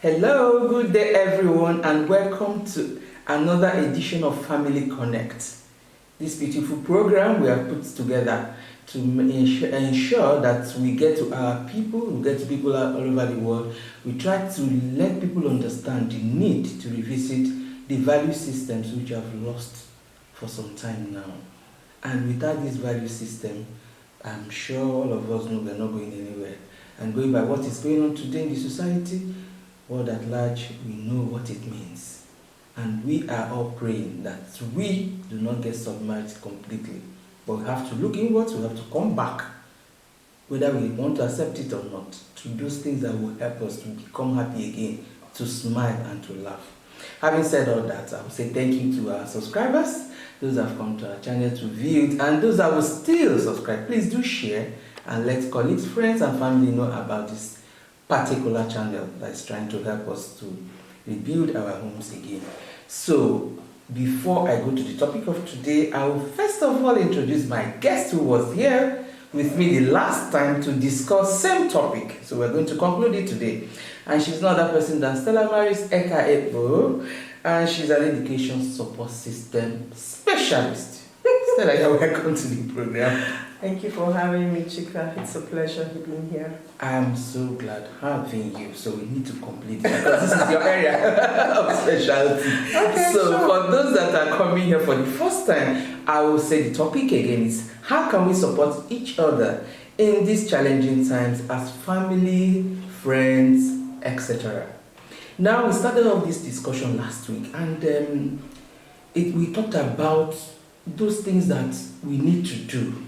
Hello, good day everyone, and welcome to another edition of Family Connect. This beautiful program we have put together to ensure that we get to our people, we get to people all over the world. We try to let people understand the need to revisit the value systems which have lost for some time now. And without this value system, I'm sure all of us know we're not going anywhere. And going by what is going on today in the society, world at large, we know what it means. And we are all praying that we do not get submerged completely. But we have to look inwards, we have to come back, whether we want to accept it or not, to those things that will help us to become happy again, to smile and to laugh. Having said all that, I will say thank you to our subscribers, those that have come to our channel to view it, and those that will still subscribe. Please do share and let colleagues, friends, and family know about this particular channel that is trying to help us to rebuild our homes again. So, before I go to the topic of today, I will first of all introduce my guest who was here with me the last time to discuss same topic. So we're going to conclude it today. And she's not that person than Stella Maris Eka Ebo, and she's an education support system specialist. Stella, you're welcome to the program. Thank you for having me, Chika. It's a pleasure being here. I'm so glad having you. So we need to complete it because this is your area of specialty. Okay, so sure. For those that are coming here for the first time, I will say the topic again is how can we support each other in these challenging times as family, friends, etc. Now we started off this discussion last week and we talked about those things that we need to do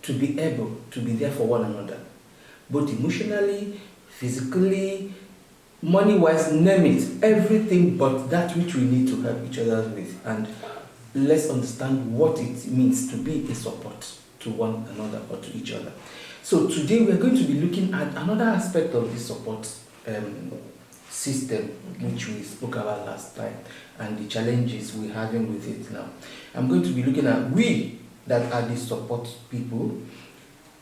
to be able to be there for one another, both emotionally, physically, money-wise, name it, everything but that which we need to help each other with. And let's understand what it means to be a support to one another or to each other. So today we're going to be looking at another aspect of this support system which we spoke about last time and the challenges we're having with it now. I'm going to be looking at we that are the support people.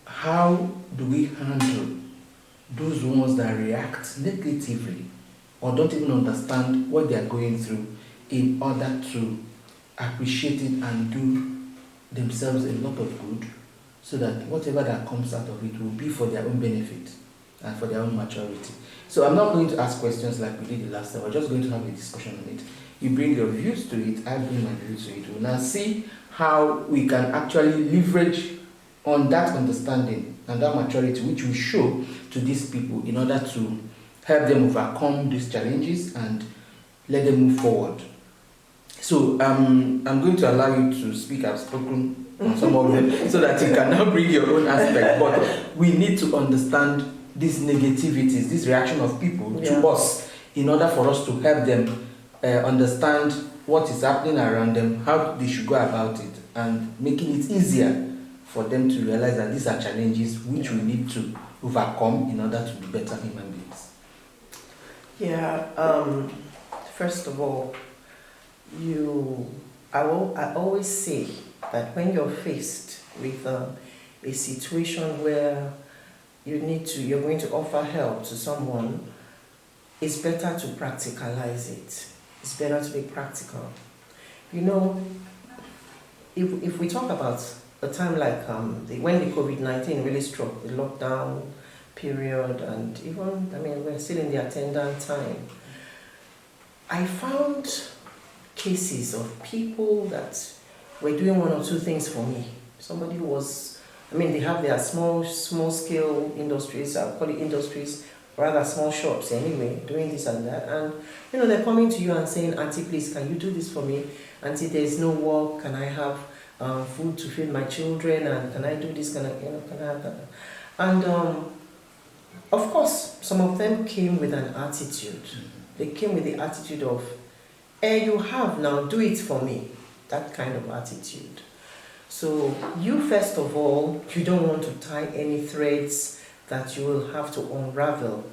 How do we handle those ones that react negatively or don't even understand what they are going through in order to appreciate it and do themselves a lot of good so that whatever that comes out of it will be for their own benefit and for their own maturity. So I'm not going to ask questions like we did the last time. We're just going to have a discussion on it. You bring your views to it, I bring my views to it. We'll now see how we can actually leverage on that understanding and that maturity which we show to these people in order to help them overcome these challenges and let them move forward. So I'm going to allow you to speak. I've spoken on some of them so that you can now bring your own aspect. But we need to understand these negativities, this reaction of people to us in order for us to help them understand what is happening around them, how they should go about it, and making it easier for them to realize that these are challenges which we need to overcome in order to be better human beings. First of all, I always say that when you're faced with a situation where you're going to offer help to someone, it's better to practicalize it. It's better to be practical. You know, if we talk about a time like when the COVID-19 really struck, the lockdown period, and even, we're still in the attendant time, I found cases of people that were doing one or two things for me. Somebody who was, they have their small scale industries, I'll call it industries, rather small shops anyway, doing this and that, and they're coming to you and saying, Auntie, please, can you do this for me? Auntie, there's no work, can I have food to feed my children, and can I do this, can I have that? And of course, some of them came with an attitude. They came with the attitude of, you have, now do it for me, that kind of attitude. So you, first of all, you don't want to tie any threads that you will have to unravel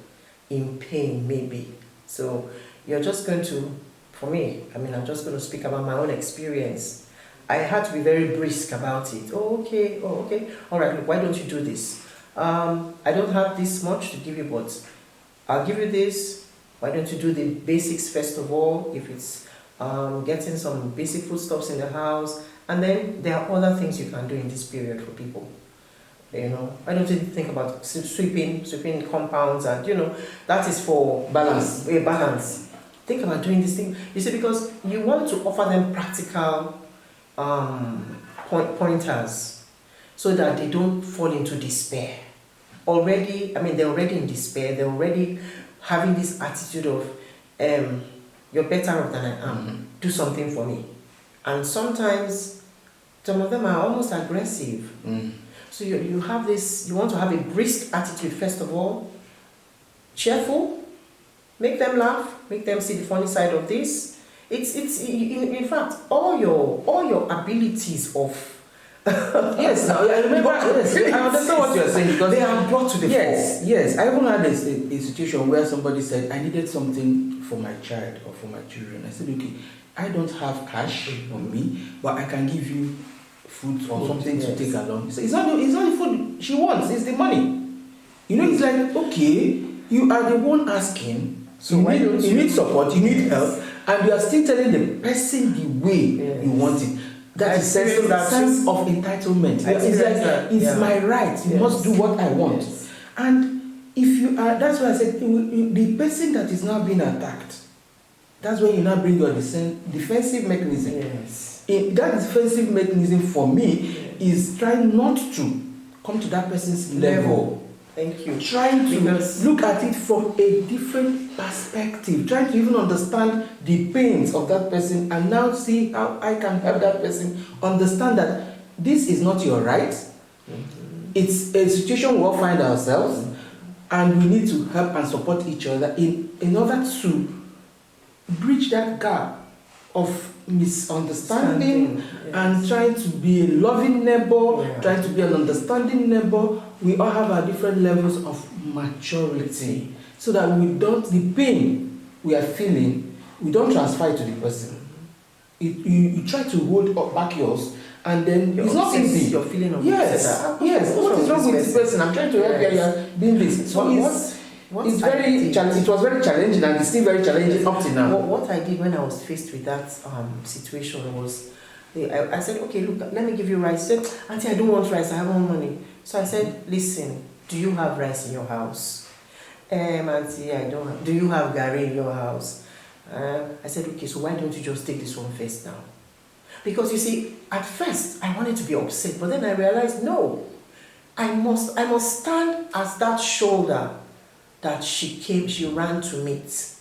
in pain, maybe. So you're just going to, for me, I'm just going to speak about my own experience. I had to be very brisk about it. Oh, okay. All right, look, why don't you do this? I don't have this much to give you, but I'll give you this. Why don't you do the basics first of all? If it's getting some basic foodstuffs in the house, and then there are other things you can do in this period for people. You know, why don't you think about sweeping compounds, and you know, that is for Balance. A balance. Think about doing this thing. You see, because you want to offer them practical pointers so that they don't fall into despair. Already, I mean, they're already in despair. They're already having this attitude of, you're better off than I am. Do something for me. And sometimes, some of them are almost aggressive. So you have this, you want to have a brisk attitude first of all, cheerful, make them laugh, make them see the funny side of this. It's in fact all your abilities of Yes, now I remember. Yes, I understand what you are saying because they are brought to the yes, yes. I even had a situation where somebody said I needed something for my child or for my children. I said, okay, I don't have cash on me, but I can give you food or something to take along. He said, it's not the food she wants, it's the money. You know, it's like, okay, you are the one asking, so you need support, you need help, and you are still telling the person the way you want it. That is sense of entitlement. It's like, it's my right, you must do what I want. And if you are, that's why I said, the person that is now being attacked, that's when you now bring your defensive mechanism. That defensive mechanism for me is trying not to come to that person's level. Thank you. Trying to look at it from a different perspective. Trying to even understand the pains of that person and now see how I can help that person understand that this is not your right. It's a situation we all find ourselves and we need to help and support each other in order to bridge that gap of misunderstanding and trying to be a loving neighbor, trying to be an understanding neighbor. We all have our different levels of maturity so that we don't, the pain we are feeling, we don't transfer it to the person. You try to hold back yours and then it's not easy. Your feeling of yes, what is wrong with this person? I'm trying to help you, you're doing this. So it was very challenging and it's still very challenging up to now. What I did when I was faced with that situation was, I said, okay, look, let me give you rice. She said, Auntie, I don't want rice, I have no money. So I said, listen, do you have rice in your house? Auntie, I don't have. Do you have gari in your house? I said, okay, so why don't you just take this one first now? Because you see, at first, I wanted to be upset, but then I realized, no, I must stand as that shoulder that she ran to meet,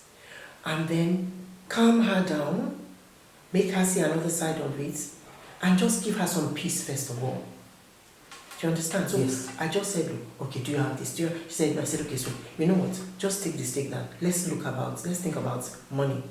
and then calm her down, make her see another side of it, and just give her some peace first of all. Do you understand? So yes. I just said, okay, do you have this? She said, I said, okay, so you know what? Just take this, take that. Let's think about money.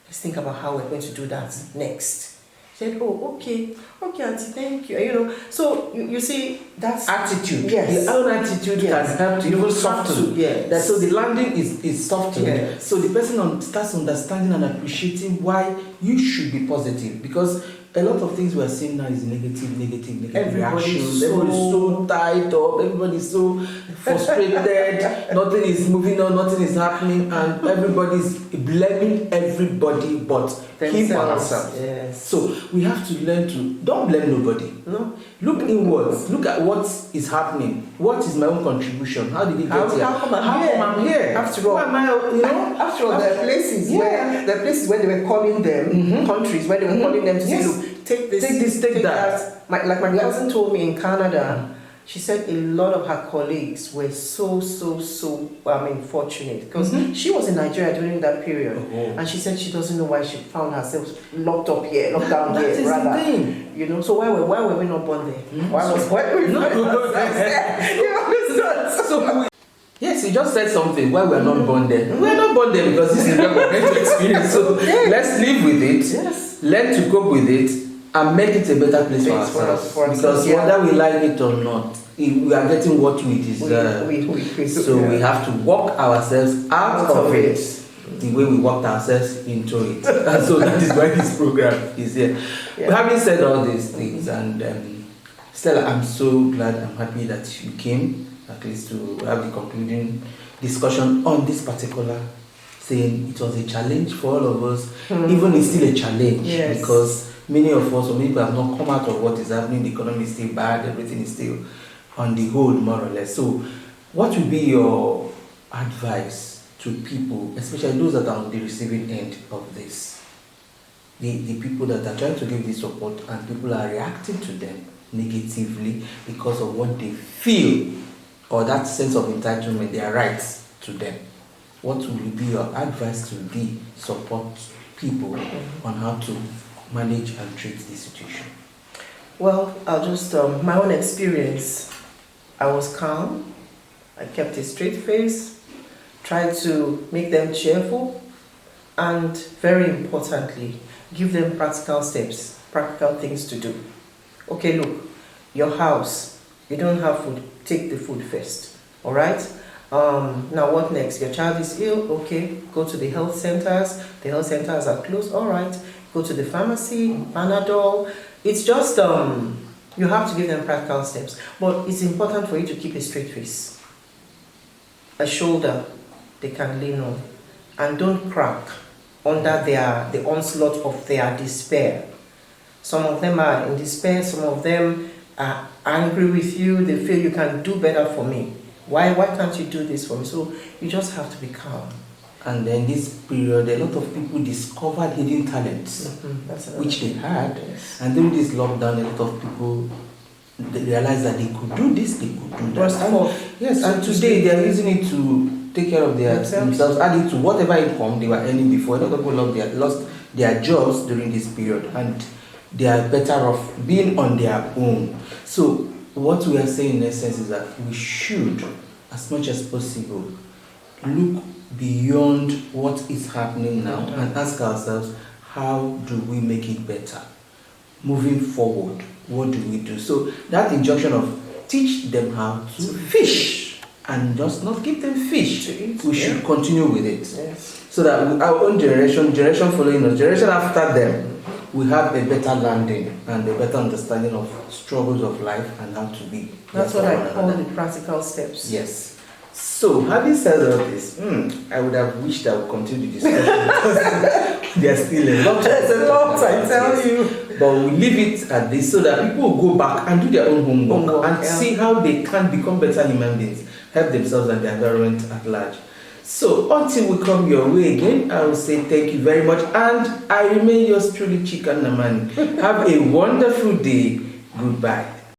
Let's think about how we're going to do that next. She said, oh, okay, Auntie, thank you. You know, so you see, that's attitude. Yes. Your own attitude can help to even soften. Yes. So the landing is softened. Yes. So the person starts understanding and appreciating why you should be positive, because a lot of things we're seeing now is negative reactions. Everybody's so tied up, everybody's so frustrated, nothing is moving on, nothing is happening, and everybody's blaming everybody but him or herself. Yes. So we have to learn to don't blame nobody. No. Look inwards. Look at what is happening. What is my own contribution? How did it get here? How come I'm here? After all, after all, there are places where they were calling them countries where they were calling them to say, look, take this, take that. Like my cousin told me in Canada, she said a lot of her colleagues were so fortunate because she was in Nigeria during that period, and she said she doesn't know why she found herself locked down here, rather. You know, so why were we not born there? Why were we not born there? Yes, you just said something. Why we're not born there? We're not born there because this is what we're going to experience. So let's live with it. Yes. Learn to cope with it and make it a better place for ourselves. Because whether we like it or not, we are getting what we deserve. So we have to walk ourselves out of it the way we walked ourselves into it. And so that is why this program is here. Yeah. Having said all these things, and Stella, I'm so glad, I'm happy that you came, at least to have the concluding discussion on this particular thing, it was a challenge for all of us. Even it's still a challenge because many of us, or many people have not come out of what is happening. The economy is still bad, everything is still on the hold, more or less. So, what would be your advice to people, especially those that are on the receiving end of this? The people that are trying to give this support and people are reacting to them negatively because of what they feel or that sense of entitlement, their rights to them. What will be your advice to the support people on how to manage and treat this situation? Well, I'll just, my own experience, I was calm, I kept a straight face, tried to make them cheerful, and very importantly, give them practical steps, practical things to do. Okay, look, your house, you don't have food, take the food first, all right? Now what next? Your child is ill, okay, go to the health centers are closed, all right, go to the pharmacy, Panadol. It's just, you have to give them practical steps, but it's important for you to keep a straight face, a shoulder they can lean on, and don't crack under the onslaught of their despair. Some of them are in despair, some of them are angry with you, they feel you can do better for me. Why can't you do this for me? So you just have to be calm. And then this period, a lot of people discovered hidden talents, which they had. Yes. And during this lockdown, a lot of people they realized that they could do this, they could do that. Yes, and today they are using it to take care of themselves, adding to whatever income they were earning before. A lot of people lost their jobs during this period, and they are better off being on their own. So what we are saying in essence is that we should, as much as possible, look beyond what is happening now and ask ourselves, how do we make it better? Moving forward, what do we do? So that injunction of teach them how to fish and just not give them fish to eat, we should continue with it. Yes. So that our own generation following us, generation after them, we have a better landing and a better understanding of struggles of life and how to be. That's what I call the practical steps. Yes. So, having said all this, I would have wished I would continue the discussion because there's still a lot. There's a lot, I tell you. But we leave it at this so that people will go back and do their own homework and see how they can become better human beings, help themselves and the environment at large. So, until we come your way again, I will say thank you very much. And I remain yours truly, Chika Namani. Have a wonderful day. Goodbye.